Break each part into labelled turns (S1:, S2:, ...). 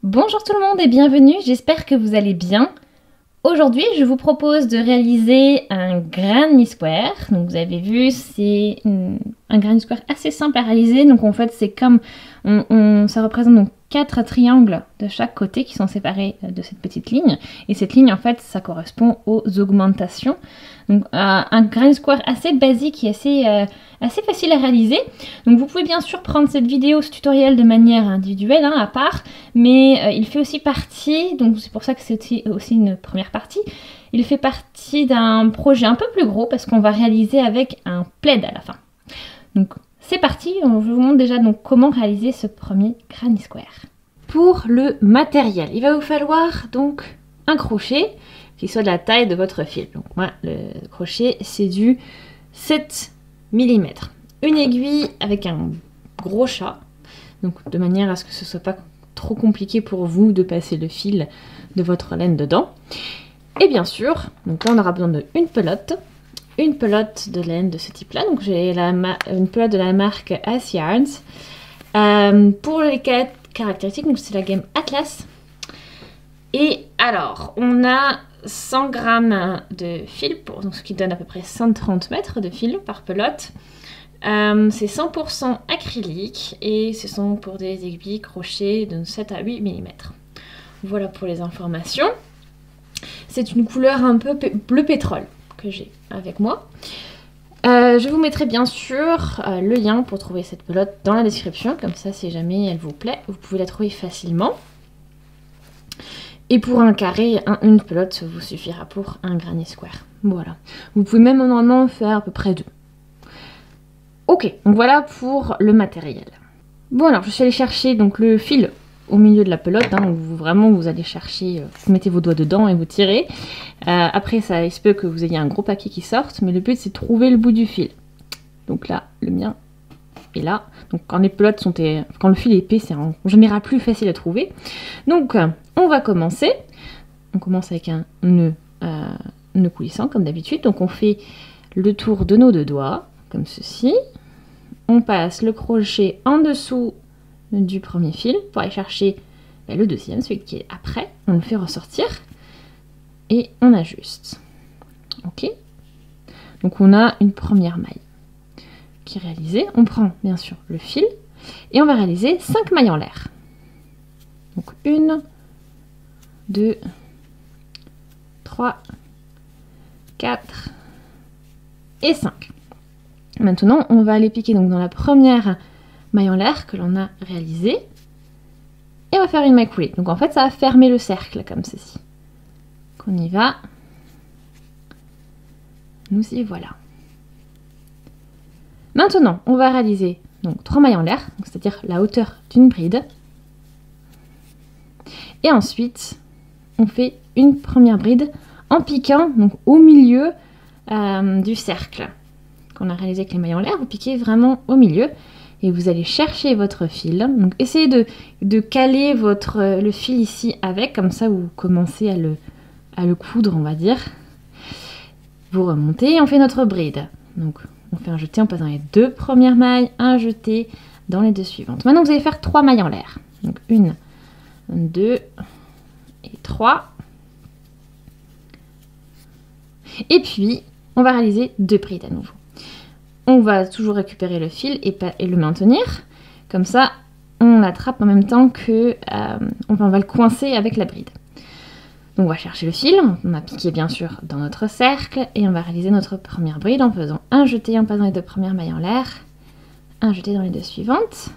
S1: Bonjour tout le monde et bienvenue, j'espère que vous allez bien. Aujourd'hui, je vous propose de réaliser un granny square. Donc vous avez vu, c'est un granny square assez simple à réaliser. Donc en fait, c'est comme ça représente donc 4 triangles de chaque côté qui sont séparés de cette petite ligne. Et cette ligne, en fait, ça correspond aux augmentations. Donc un granny square assez basique et assez facile à réaliser. Donc vous pouvez bien sûr prendre cette vidéo, ce tutoriel de manière individuelle, à part, mais il fait aussi partie, donc c'est pour ça que c'est aussi une première partie, il fait partie d'un projet un peu plus gros parce qu'on va réaliser avec un plaid à la fin. Donc c'est parti, je vous montre déjà donc comment réaliser ce premier granny square. Pour le matériel, il va vous falloir donc un crochet qui soit de la taille de votre fil. Donc moi, le crochet, c'est du 7 mm. Une aiguille avec un gros chat, donc de manière à ce que ce soit pas trop compliqué pour vous de passer le fil de votre laine dedans. Et bien sûr, donc là on aura besoin d'une pelote de laine de ce type-là. Donc j'ai une pelote de la marque As Yarns. Pour les caractéristiques, donc c'est la gamme Atlas. Et alors, on a 100 g de fil, donc ce qui donne à peu près 130 mètres de fil par pelote. C'est 100% acrylique et ce sont pour des aiguilles crochets de 7 à 8 mm. Voilà pour les informations. C'est une couleur un peu bleu pétrole que j'ai avec moi. Je vous mettrai bien sûr le lien pour trouver cette pelote dans la description, comme ça si jamais elle vous plaît, vous pouvez la trouver facilement. Et pour un carré, une pelote vous suffira pour un granny square. Voilà. Vous pouvez même normalement faire à peu près 2. Ok, donc voilà pour le matériel. Bon alors, je suis allée chercher donc le fil au milieu de la pelote. Où vous allez chercher, vous mettez vos doigts dedans et vous tirez. Après, il se peut que vous ayez un gros paquet qui sorte, mais le but c'est de trouver le bout du fil. Donc là, le mien est là. Donc quand les pelotes sont, quand le fil est épais, c'est en général plus facile à trouver. Donc on va commencer. On commence avec un nœud coulissant comme d'habitude. Donc on fait le tour de nos 2 doigts, comme ceci. On passe le crochet en dessous du premier fil pour aller chercher le deuxième, celui qui est après. On le fait ressortir et on ajuste. Ok. Donc on a une première maille qui est réalisée. On prend bien sûr le fil et on va réaliser 5 mailles en l'air. Donc 1, 2, 3, 4 et 5. Maintenant, on va aller piquer donc dans la première maille en l'air que l'on a réalisée. Et on va faire une maille coulée. Donc en fait, ça va fermer le cercle comme ceci. Donc on y va. Nous y voilà. Maintenant, on va réaliser donc 3 mailles en l'air, c'est-à-dire la hauteur d'une bride. Et ensuite, on fait une première bride en piquant donc au milieu du cercle qu'on a réalisé avec les mailles en l'air. Vous piquez vraiment au milieu et vous allez chercher votre fil. Donc essayez de caler le fil ici avec, comme ça vous commencez à le coudre, on va dire. Vous remontez et on fait notre bride. Donc on fait un jeté, on passe dans les 2 premières mailles, un jeté dans les 2 suivantes. Maintenant vous allez faire 3 mailles en l'air. Donc 1, 2 et 3. Et puis on va réaliser 2 brides à nouveau. On va toujours récupérer le fil et le maintenir. Comme ça, on l'attrape en même temps que... on va le coincer avec la bride. Donc on va chercher le fil. On a piqué bien sûr dans notre cercle. Et on va réaliser notre première bride en faisant un jeté en passant les 2 premières mailles en l'air. Un jeté dans les 2 suivantes.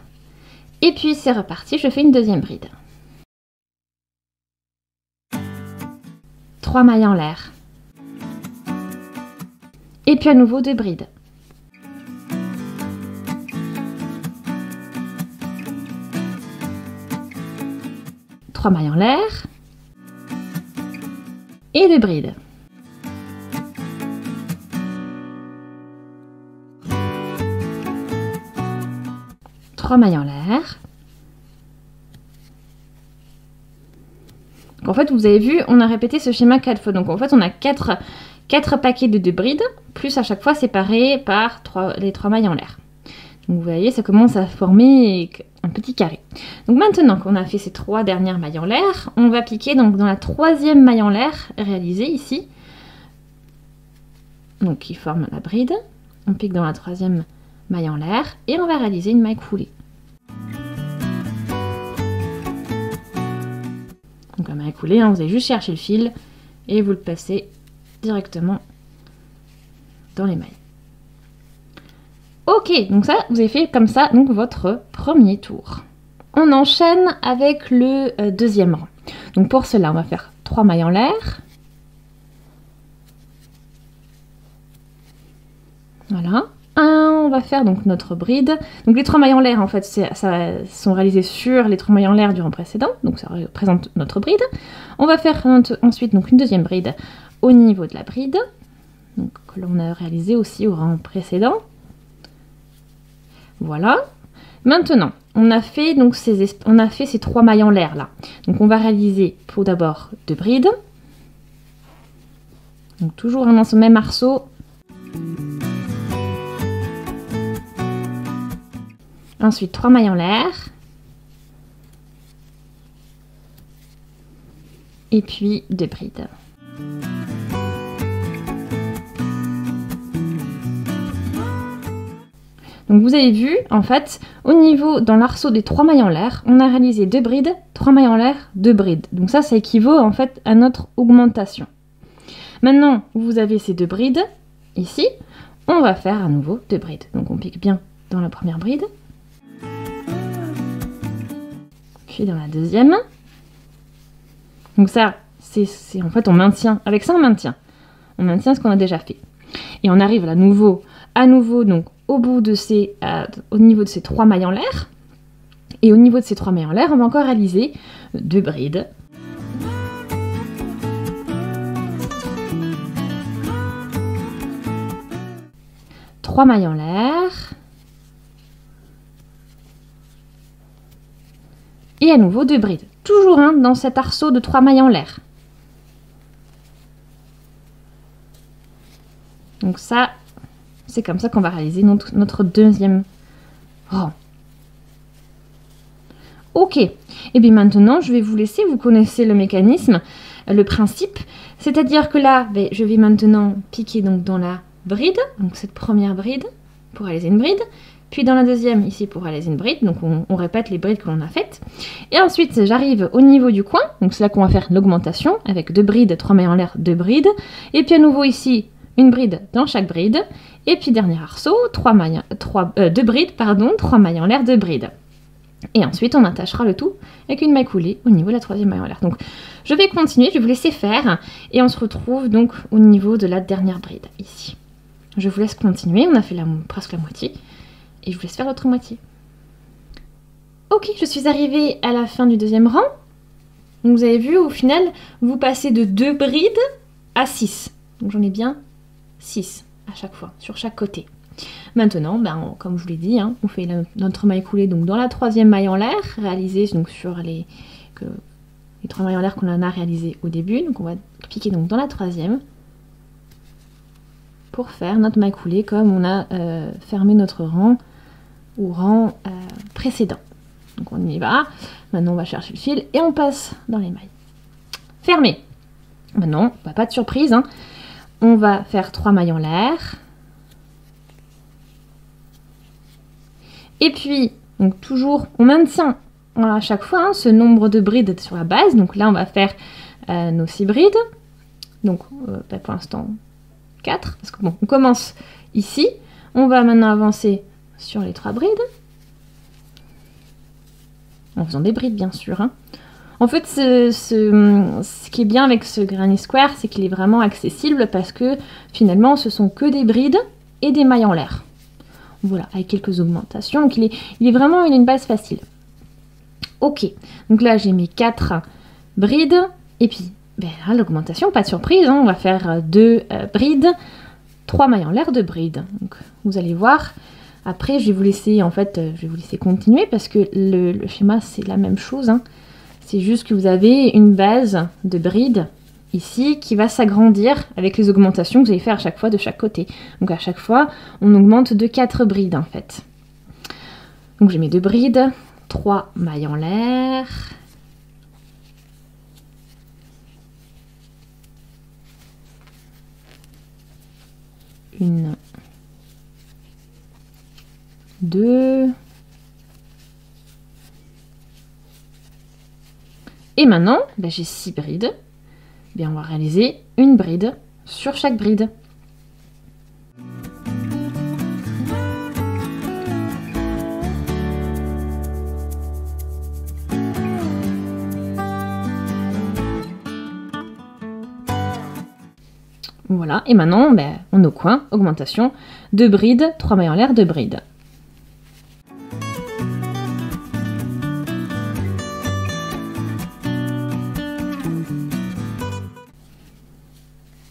S1: Et puis c'est reparti, je fais une deuxième bride. 3 mailles en l'air. Et puis à nouveau 2 brides. 3 mailles en l'air et 2 brides. Trois mailles en l'air. En fait, vous avez vu, on a répété ce schéma 4 fois. Donc en fait, on a 4 paquets de 2 brides, plus à chaque fois séparés par les 3 mailles en l'air. Donc vous voyez, ça commence à former un petit carré. Donc maintenant qu'on a fait ces 3 dernières mailles en l'air, on va piquer donc dans la 3e maille en l'air réalisée ici. Donc qui forme la bride. On pique dans la 3e maille en l'air et on va réaliser une maille coulée. Donc la maille coulée, hein, vous allez juste chercher le fil et vous le passez directement dans les mailles. Ok, donc ça, vous avez fait comme ça donc votre premier tour. On enchaîne avec le 2e rang. Donc pour cela, on va faire 3 mailles en l'air. Voilà. On va faire donc notre bride. Donc les 3 mailles en l'air, en fait, ça sont réalisées sur les 3 mailles en l'air du rang précédent. Donc ça représente notre bride. On va faire ensuite donc une 2e bride au niveau de la bride. Donc que l'on a réalisé aussi au rang précédent. Voilà. Maintenant, on a fait donc ces 3 mailles en l'air là. Donc on va réaliser pour d'abord 2 brides. Donc toujours dans ce même arceau. Ensuite 3 mailles en l'air. Et puis 2 brides. Donc vous avez vu, en fait, au niveau, dans l'arceau des 3 mailles en l'air, on a réalisé 2 brides, 3 mailles en l'air, 2 brides. Donc ça équivaut en fait à notre augmentation. Maintenant, vous avez ces 2 brides, ici, on va faire à nouveau 2 brides. Donc on pique bien dans la première bride, puis dans la 2e. Donc ça, c'est en fait, on maintient, avec ça on maintient ce qu'on a déjà fait. Et on arrive à nouveau donc au bout de au niveau de ces 3 mailles en l'air. Et au niveau de ces 3 mailles en l'air, on va encore réaliser 2 brides. Trois mailles en l'air. Et à nouveau 2 brides. Toujours dans cet arceau de 3 mailles en l'air. Donc ça, c'est comme ça qu'on va réaliser notre 2e rang. Ok, et bien maintenant je vais vous laisser, vous connaissez le mécanisme, le principe, c'est-à-dire que là, je vais maintenant piquer donc dans la bride, donc cette première bride, pour réaliser une bride, puis dans la 2e ici pour réaliser une bride, donc on répète les brides que l'on a faites, et ensuite j'arrive au niveau du coin, donc c'est là qu'on va faire l'augmentation, avec 2 brides, 3 mailles en l'air, 2 brides, et puis à nouveau ici, une bride dans chaque bride, et puis dernier arceau, 2 brides, 3 mailles en l'air, 2 brides. Et ensuite on attachera le tout avec une maille coulée au niveau de la 3e maille en l'air. Donc je vais continuer, je vais vous laisser faire, et on se retrouve donc au niveau de la dernière bride, ici. Je vous laisse continuer, on a fait presque la moitié, et je vous laisse faire l'autre moitié. Ok, je suis arrivée à la fin du 2e rang. Donc vous avez vu, au final, vous passez de 2 brides à 6. Donc j'en ai bien 6 à chaque fois, sur chaque côté. Maintenant, comme je vous l'ai dit, on fait notre maille coulée donc dans la 3e maille en l'air, réalisée donc sur les 3 mailles en l'air qu'on en a réalisées au début. Donc on va piquer donc dans la 3e pour faire notre maille coulée comme on a fermé notre rang au rang précédent. Donc on y va. Maintenant on va chercher le fil et on passe dans les mailles. Fermé. Maintenant, pas de surprise, on va faire 3 mailles en l'air. Et puis, donc toujours, on maintient à chaque fois ce nombre de brides sur la base. Donc là, on va faire nos 6 brides. Donc, pour l'instant, 4. Parce que bon, on commence ici. On va maintenant avancer sur les 3 brides. En faisant des brides, bien sûr. En fait, ce qui est bien avec ce Granny Square, c'est qu'il est vraiment accessible parce que finalement, ce sont que des brides et des mailles en l'air. Voilà, avec quelques augmentations. Donc il a une base facile. Ok, donc là j'ai mes 4 brides. Et puis, l'augmentation, pas de surprise. On va faire 2 brides, 3 mailles en l'air, 2 brides. Donc vous allez voir. Après, je vais vous laisser continuer parce que le schéma, c'est la même chose. C'est juste que vous avez une base de brides ici qui va s'agrandir avec les augmentations que vous allez faire à chaque fois de chaque côté. Donc à chaque fois, on augmente de 4 brides en fait. Donc j'ai mes 2 brides, 3 mailles en l'air. Une, 2. Et maintenant, j'ai 6 brides. On va réaliser une bride sur chaque bride. Voilà, et maintenant, on est au coin, augmentation, 2 brides, 3 mailles en l'air, 2 brides.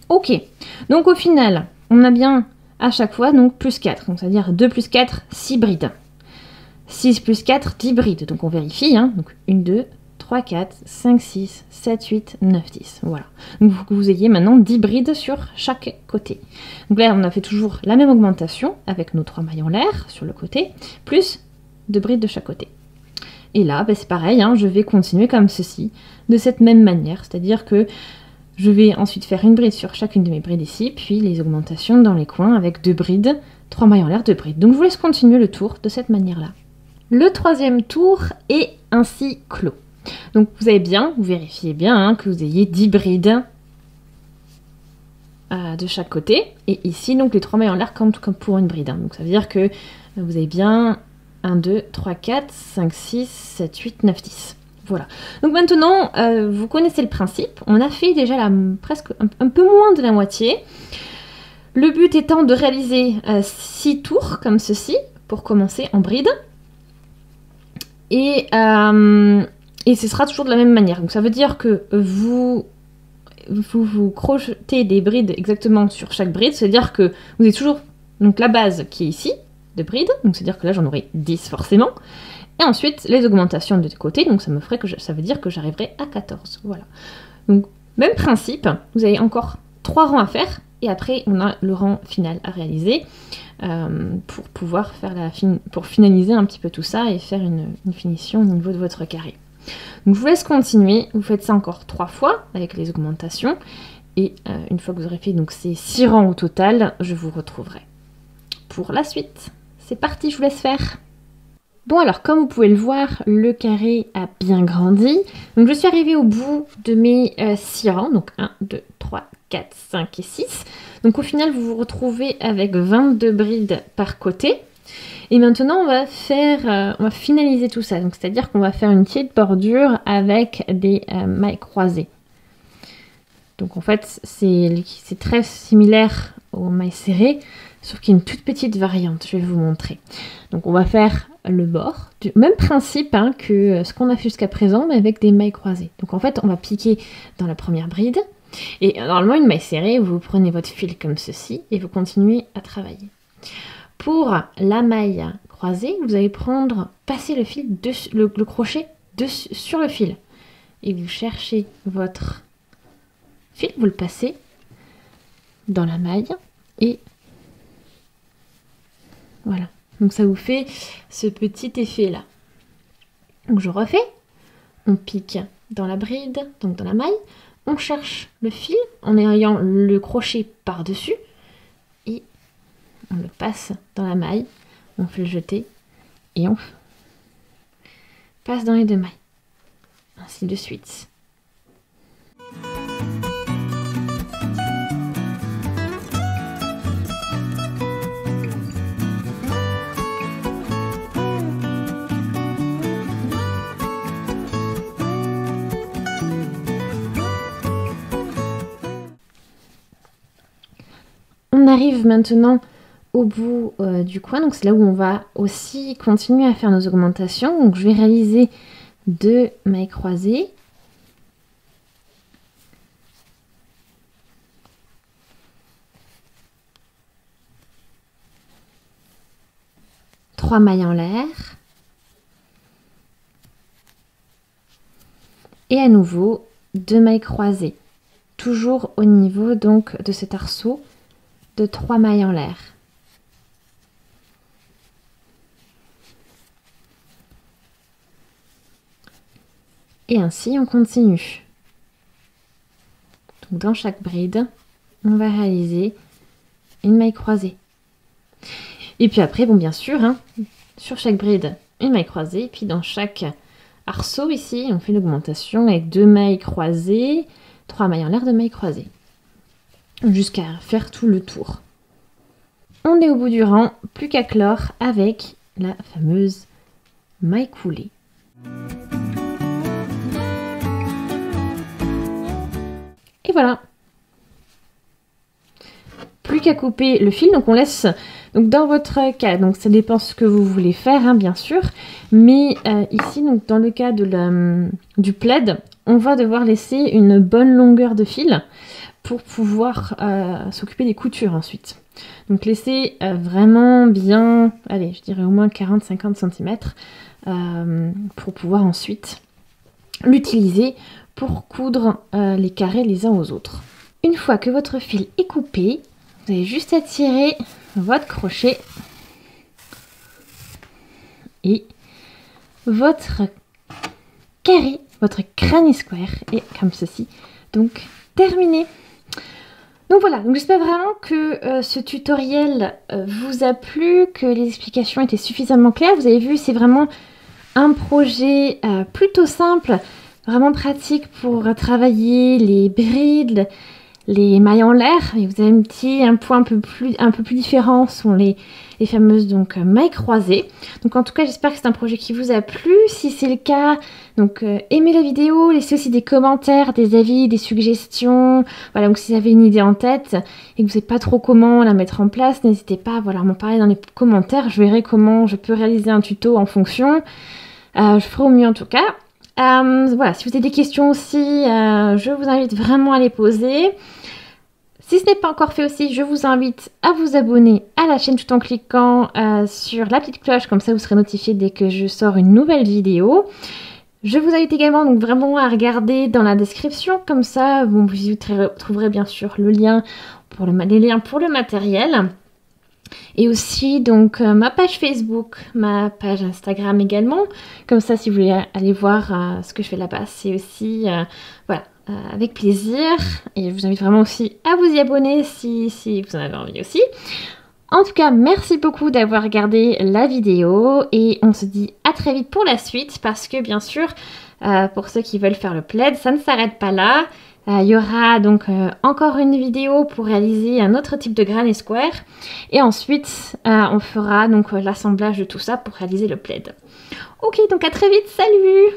S1: Ok, donc au final, on a bien à chaque fois donc plus 4, donc c'est-à-dire 2 plus 4, 6 brides. 6 plus 4, 10 brides, donc on vérifie, hein, donc 1, 2, 3, 4, 5, 6, 7, 8, 9, 10, voilà. Donc vous ayez maintenant 10 brides sur chaque côté. Donc là, on a fait toujours la même augmentation avec nos 3 mailles en l'air sur le côté, plus 2 brides de chaque côté. Et là, c'est pareil, hein, je vais continuer comme ceci, de cette même manière, c'est-à-dire que je vais ensuite faire une bride sur chacune de mes brides ici, puis les augmentations dans les coins avec 2 brides, 3 mailles en l'air, 2 brides. Donc je vous laisse continuer le tour de cette manière-là. Le 3e tour est ainsi clos. Donc vous vérifiez bien hein, que vous ayez 10 brides de chaque côté. Et ici, donc les 3 mailles en l'air comme pour une bride. Hein. Donc ça veut dire que vous avez bien 1, 2, 3, 4, 5, 6, 7, 8, 9, 10. Voilà. Donc maintenant, vous connaissez le principe. On a fait déjà presque un peu moins de la moitié. Le but étant de réaliser 6 tours comme ceci pour commencer en bride. Et ce sera toujours de la même manière. Donc ça veut dire que vous crochetez des brides exactement sur chaque bride. C'est-à-dire que vous avez toujours donc, la base qui est ici, de brides. Donc c'est-à-dire que là j'en aurai 10 forcément. Et ensuite, les augmentations de côté, donc ça veut dire que j'arriverai à 14. Voilà. Donc, même principe, vous avez encore 3 rangs à faire, et après, on a le rang final à réaliser pour pouvoir faire pour finaliser un petit peu tout ça et faire une finition au niveau de votre carré. Donc, je vous laisse continuer. Vous faites ça encore 3 fois avec les augmentations, et une fois que vous aurez fait donc, ces 6 rangs au total, je vous retrouverai pour la suite. C'est parti, je vous laisse faire. Bon alors, comme vous pouvez le voir, le carré a bien grandi. Donc je suis arrivée au bout de mes 6 rangs. Donc 1, 2, 3, 4, 5 et 6. Donc au final, vous vous retrouvez avec 22 brides par côté. Et maintenant, on va finaliser tout ça. Donc c'est-à-dire qu'on va faire une petite bordure avec des mailles croisées. Donc en fait, c'est très similaire aux mailles serrées, sauf qu'il y a une toute petite variante. Je vais vous montrer. Donc on va faire le bord, du même principe hein, que ce qu'on a fait jusqu'à présent, mais avec des mailles croisées. Donc en fait, on va piquer dans la première bride. Et normalement, une maille serrée, vous prenez votre fil comme ceci et vous continuez à travailler. Pour la maille croisée, vous allez passer le fil, le crochet sur le fil. Et vous cherchez votre fil, vous le passez dans la maille et voilà. Donc ça vous fait ce petit effet là. Donc je refais, on pique dans la bride, donc dans la maille, on cherche le fil en ayant le crochet par-dessus et on le passe dans la maille, on fait le jeter et on passe dans les 2 mailles. Ainsi de suite. On arrive maintenant au bout du coin, donc c'est là où on va aussi continuer à faire nos augmentations. Donc je vais réaliser 2 mailles croisées. Trois mailles en l'air. Et à nouveau 2 mailles croisées. Toujours au niveau donc de cet arceau de 3 mailles en l'air. Et ainsi on continue. Donc dans chaque bride, on va réaliser une maille croisée. Et puis après, bon bien sûr, hein, sur chaque bride, une maille croisée. Et puis dans chaque arceau ici, on fait une augmentation avec 2 mailles croisées, 3 mailles en l'air, 2 mailles croisées. Jusqu'à faire tout le tour. On est au bout du rang, plus qu'à clore avec la fameuse maille coulée. Et voilà. Plus qu'à couper le fil, donc on laisse, donc dans votre cas, donc ça dépend ce que vous voulez faire, hein, bien sûr, mais ici, donc dans le cas de du plaid, on va devoir laisser une bonne longueur de fil pour pouvoir s'occuper des coutures ensuite. Donc laissez vraiment bien, allez, je dirais au moins 40-50 cm pour pouvoir ensuite l'utiliser pour coudre les carrés les uns aux autres. Une fois que votre fil est coupé, vous avez juste à tirer votre crochet et votre carré, votre granny square est comme ceci, donc terminé. Donc voilà, donc j'espère vraiment que ce tutoriel vous a plu, que les explications étaient suffisamment claires. Vous avez vu, c'est vraiment un projet plutôt simple, vraiment pratique pour travailler les brides, les mailles en l'air. Et vous avez un point un peu plus différent sont les fameuses donc mailles croisées. Donc en tout cas, j'espère que c'est un projet qui vous a plu. Si c'est le cas, donc aimez la vidéo, laissez aussi des commentaires, des avis, des suggestions. Voilà, donc si vous avez une idée en tête et que vous ne savez pas trop comment la mettre en place, n'hésitez pas à m'en parler dans les commentaires. Je verrai comment je peux réaliser un tuto en fonction. Je ferai au mieux en tout cas. Voilà, si vous avez des questions aussi, je vous invite vraiment à les poser. Si ce n'est pas encore fait aussi, je vous invite à vous abonner à la chaîne tout en cliquant sur la petite cloche, comme ça vous serez notifié dès que je sors une nouvelle vidéo. Je vous invite également donc vraiment à regarder dans la description, comme ça vous trouverez bien sûr le lien pour les liens pour le matériel. Et aussi donc ma page Facebook, ma page Instagram également. Comme ça, si vous voulez aller voir ce que je fais là-bas, c'est aussi voilà, avec plaisir. Et je vous invite vraiment aussi à vous y abonner si vous en avez envie aussi. En tout cas, merci beaucoup d'avoir regardé la vidéo et on se dit à très vite pour la suite parce que bien sûr, pour ceux qui veulent faire le plaid, ça ne s'arrête pas là. Il y aura donc encore une vidéo pour réaliser un autre type de granny square et ensuite on fera donc l'assemblage de tout ça pour réaliser le plaid. Ok, donc à très vite, salut!